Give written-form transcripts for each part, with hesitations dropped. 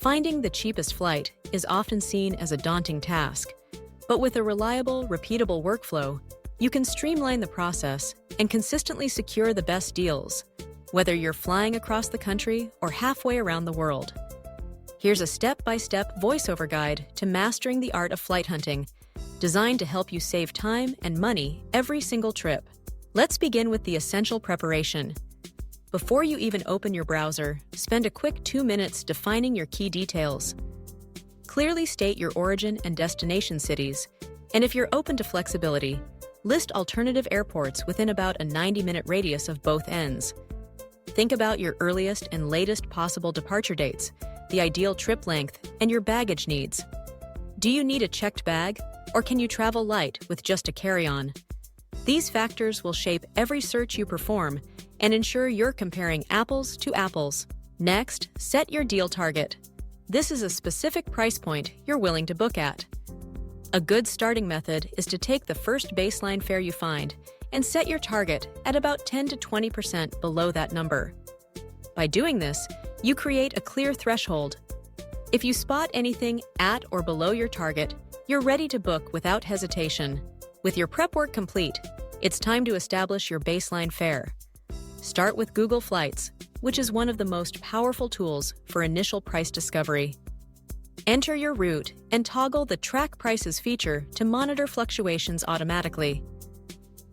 Finding the cheapest flight is often seen as a daunting task, but with a reliable, repeatable workflow, you can streamline the process and consistently secure the best deals, whether you're flying across the country or halfway around the world. Here's a step-by-step voiceover guide to mastering the art of flight hunting, designed to help you save time and money every single trip. Let's begin with the essential preparation. Before you even open your browser, spend a quick 2 minutes defining your key details. Clearly state your origin and destination cities, and if you're open to flexibility, list alternative airports within about a 90-minute radius of both ends. Think about your earliest and latest possible departure dates, the ideal trip length, and your baggage needs. Do you need a checked bag, or can you travel light with just a carry-on? These factors will shape every search you perform and ensure you're comparing apples to apples. Next, set your deal target. This is a specific price point you're willing to book at. A good starting method is to take the first baseline fare you find and set your target at about 10 to 20% below that number. By doing this, you create a clear threshold. If you spot anything at or below your target, you're ready to book without hesitation. With your prep work complete, it's time to establish your baseline fare. Start with Google Flights, which is one of the most powerful tools for initial price discovery. Enter your route and toggle the Track Prices feature to monitor fluctuations automatically.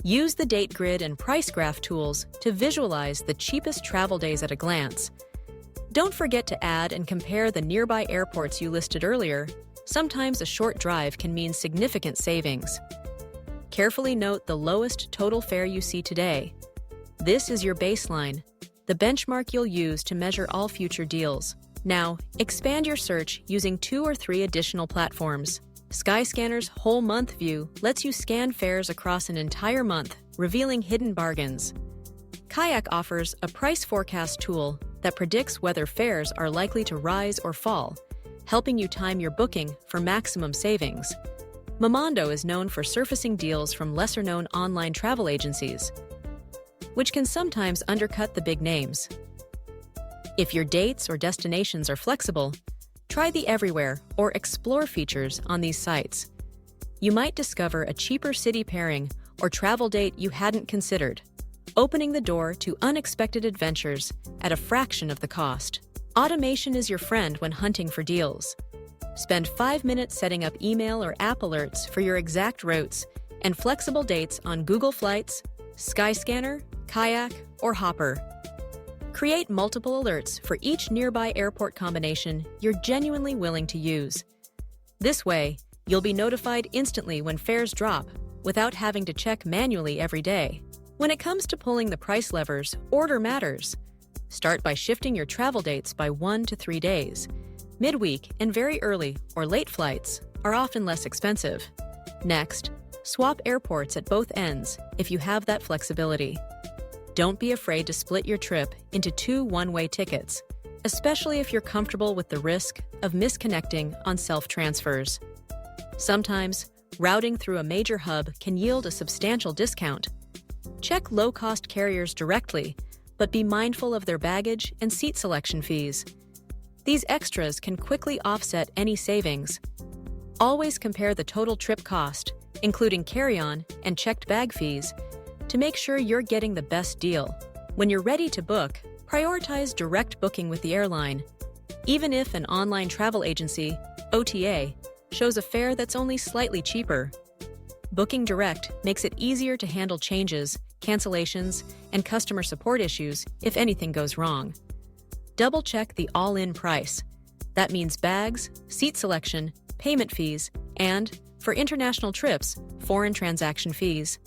Use the date grid and price graph tools to visualize the cheapest travel days at a glance. Don't forget to add and compare the nearby airports you listed earlier. Sometimes a short drive can mean significant savings. Carefully note the lowest total fare you see today. This is your baseline, the benchmark you'll use to measure all future deals. Now, expand your search using 2 or 3 additional platforms. Skyscanner's Whole Month View lets you scan fares across an entire month, revealing hidden bargains. Kayak offers a price forecast tool that predicts whether fares are likely to rise or fall, helping you time your booking for maximum savings. Momondo is known for surfacing deals from lesser-known online travel agencies, which can sometimes undercut the big names. If your dates or destinations are flexible, try the Everywhere or Explore features on these sites. You might discover a cheaper city pairing or travel date you hadn't considered, opening the door to unexpected adventures at a fraction of the cost. Automation is your friend when hunting for deals. Spend 5 minutes setting up email or app alerts for your exact routes and flexible dates on Google Flights, Skyscanner, Kayak, or Hopper. Create multiple alerts for each nearby airport combination you're genuinely willing to use. This way, you'll be notified instantly when fares drop without having to check manually every day. When it comes to pulling the price levers, order matters. Start by shifting your travel dates by 1 to 3 days. Midweek and very early or late flights are often less expensive. Next, swap airports at both ends if you have that flexibility. Don't be afraid to split your trip into 2 one-way tickets, especially if you're comfortable with the risk of misconnecting on self-transfers. Sometimes, routing through a major hub can yield a substantial discount. Check low-cost carriers directly, but be mindful of their baggage and seat selection fees. These extras can quickly offset any savings. Always compare the total trip cost, including carry-on and checked bag fees, to make sure you're getting the best deal. When you're ready to book, prioritize direct booking with the airline. Even if an online travel agency, OTA, shows a fare that's only slightly cheaper, booking direct makes it easier to handle changes, cancellations, and customer support issues if anything goes wrong. Double-check the all-in price. That means bags, seat selection, payment fees, and, for international trips, foreign transaction fees.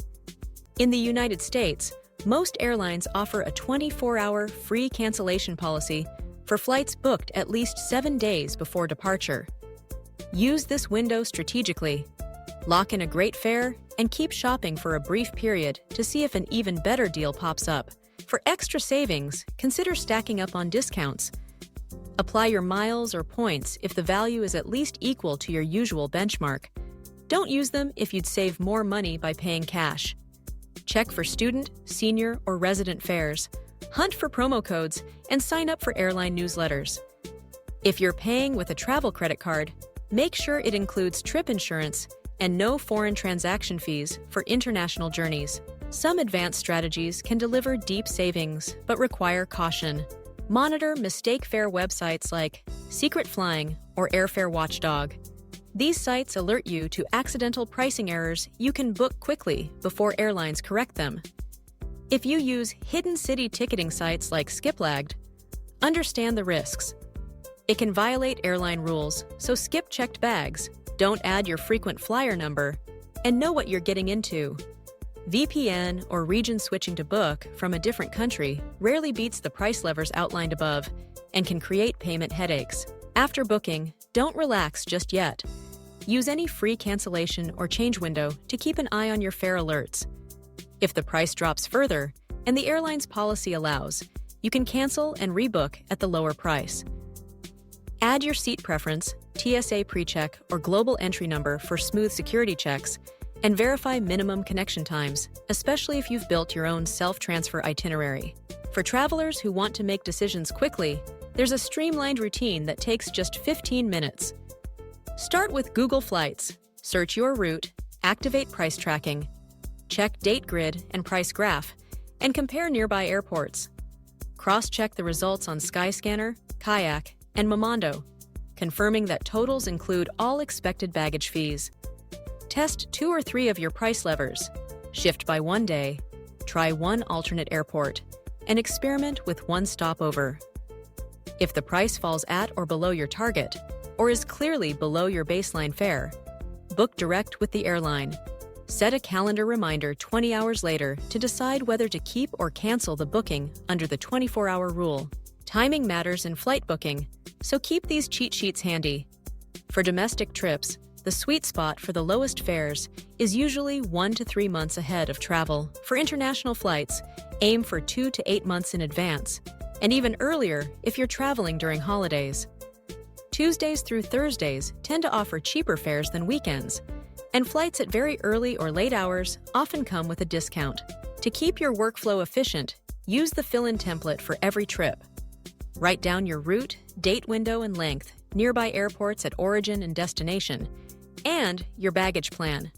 In the United States, most airlines offer a 24-hour free cancellation policy for flights booked at least 7 days before departure. Use this window strategically. Lock in a great fare and keep shopping for a brief period to see if an even better deal pops up. For extra savings, consider stacking up on discounts. Apply your miles or points if the value is at least equal to your usual benchmark. Don't use them if you'd save more money by paying cash. Check for student, senior, or resident fares, hunt for promo codes, and sign up for airline newsletters. If you're paying with a travel credit card, make sure it includes trip insurance and no foreign transaction fees for international journeys. Some advanced strategies can deliver deep savings, but require caution. Monitor mistake fare websites like Secret Flying or Airfare Watchdog. These sites alert you to accidental pricing errors you can book quickly before airlines correct them. If you use hidden city ticketing sites like Skiplagged, understand the risks. It can violate airline rules, so skip checked bags, don't add your frequent flyer number, and know what you're getting into. VPN or region switching to book from a different country rarely beats the price levers outlined above and can create payment headaches. After booking, don't relax just yet. Use any free cancellation or change window to keep an eye on your fare alerts. If the price drops further, and the airline's policy allows, you can cancel and rebook at the lower price. Add your seat preference, TSA PreCheck, or global entry number for smooth security checks, and verify minimum connection times, especially if you've built your own self-transfer itinerary. For travelers who want to make decisions quickly, there's a streamlined routine that takes just 15 minutes. Start with Google Flights, search your route, activate price tracking, check date grid and price graph, and compare nearby airports. Cross-check the results on Skyscanner, Kayak, and Momondo, confirming that totals include all expected baggage fees. Test 2 or 3 of your price levers, shift by one day, try one alternate airport, and experiment with one stopover. If the price falls at or below your target, or is clearly below your baseline fare, book direct with the airline. Set a calendar reminder 20 hours later to decide whether to keep or cancel the booking under the 24-hour rule. Timing matters in flight booking, so keep these cheat sheets handy. For domestic trips, the sweet spot for the lowest fares is usually 1 to 3 months ahead of travel. For international flights, aim for 2 to 8 months in advance, and even earlier if you're traveling during holidays. Tuesdays through Thursdays tend to offer cheaper fares than weekends, and flights at very early or late hours often come with a discount. To keep your workflow efficient, use the fill-in template for every trip. Write down your route, date window and length, nearby airports at origin and destination, and your baggage plan.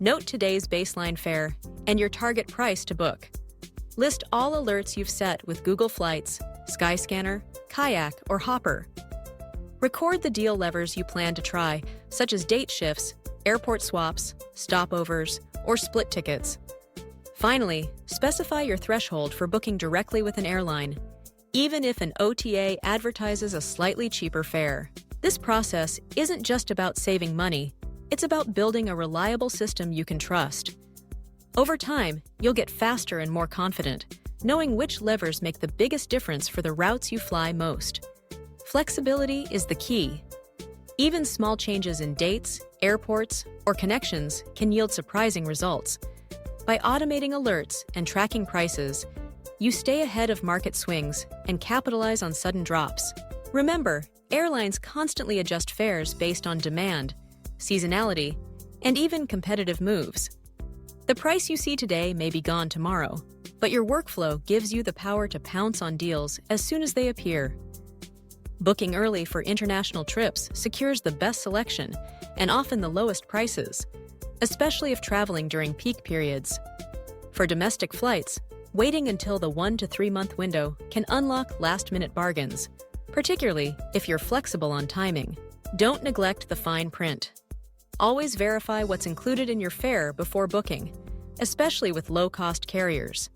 Note today's baseline fare and your target price to book. List all alerts you've set with Google Flights, Skyscanner, Kayak, or Hopper. Record the deal levers you plan to try, such as date shifts, airport swaps, stopovers, or split tickets. Finally, specify your threshold for booking directly with an airline, even if an OTA advertises a slightly cheaper fare. This process isn't just about saving money, it's about building a reliable system you can trust. Over time, you'll get faster and more confident, knowing which levers make the biggest difference for the routes you fly most. Flexibility is the key. Even small changes in dates, airports, or connections can yield surprising results. By automating alerts and tracking prices, you stay ahead of market swings and capitalize on sudden drops. Remember, airlines constantly adjust fares based on demand, seasonality, and even competitive moves. The price you see today may be gone tomorrow, but your workflow gives you the power to pounce on deals as soon as they appear. Booking early for international trips secures the best selection and often the lowest prices, especially if traveling during peak periods. For domestic flights, waiting until the 1 to 3 month window can unlock last-minute bargains, particularly if you're flexible on timing. Don't neglect the fine print. Always verify what's included in your fare before booking, especially with low-cost carriers.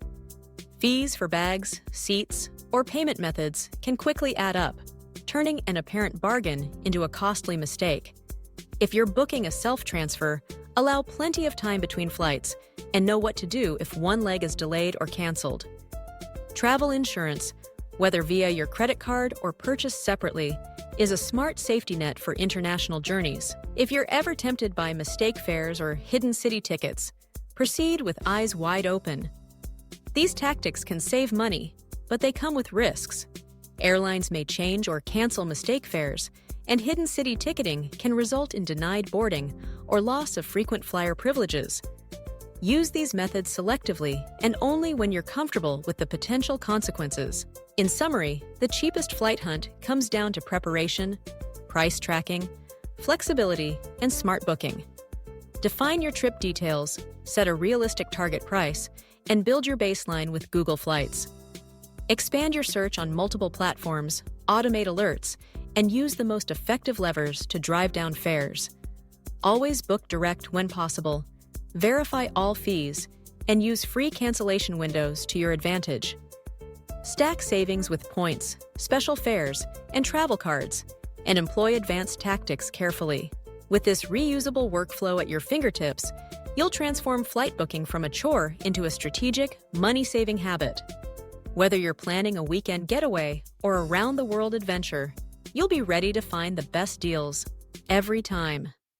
Fees for bags, seats, or payment methods can quickly add up, turning an apparent bargain into a costly mistake. If you're booking a self-transfer, allow plenty of time between flights and know what to do if one leg is delayed or canceled. Travel insurance, whether via your credit card or purchased separately, is a smart safety net for international journeys. If you're ever tempted by mistake fares or hidden city tickets, proceed with eyes wide open. These tactics can save money, but they come with risks. Airlines may change or cancel mistake fares, and hidden city ticketing can result in denied boarding or loss of frequent flyer privileges. Use these methods selectively and only when you're comfortable with the potential consequences. In summary, the cheapest flight hunt comes down to preparation, price tracking, flexibility, and smart booking. Define your trip details, set a realistic target price, and build your baseline with Google Flights. Expand your search on multiple platforms, automate alerts, and use the most effective levers to drive down fares. Always book direct when possible, verify all fees, and use free cancellation windows to your advantage. Stack savings with points, special fares, and travel cards, and employ advanced tactics carefully. With this reusable workflow at your fingertips, you'll transform flight booking from a chore into a strategic, money-saving habit. Whether you're planning a weekend getaway or a round-the-world adventure, you'll be ready to find the best deals every time.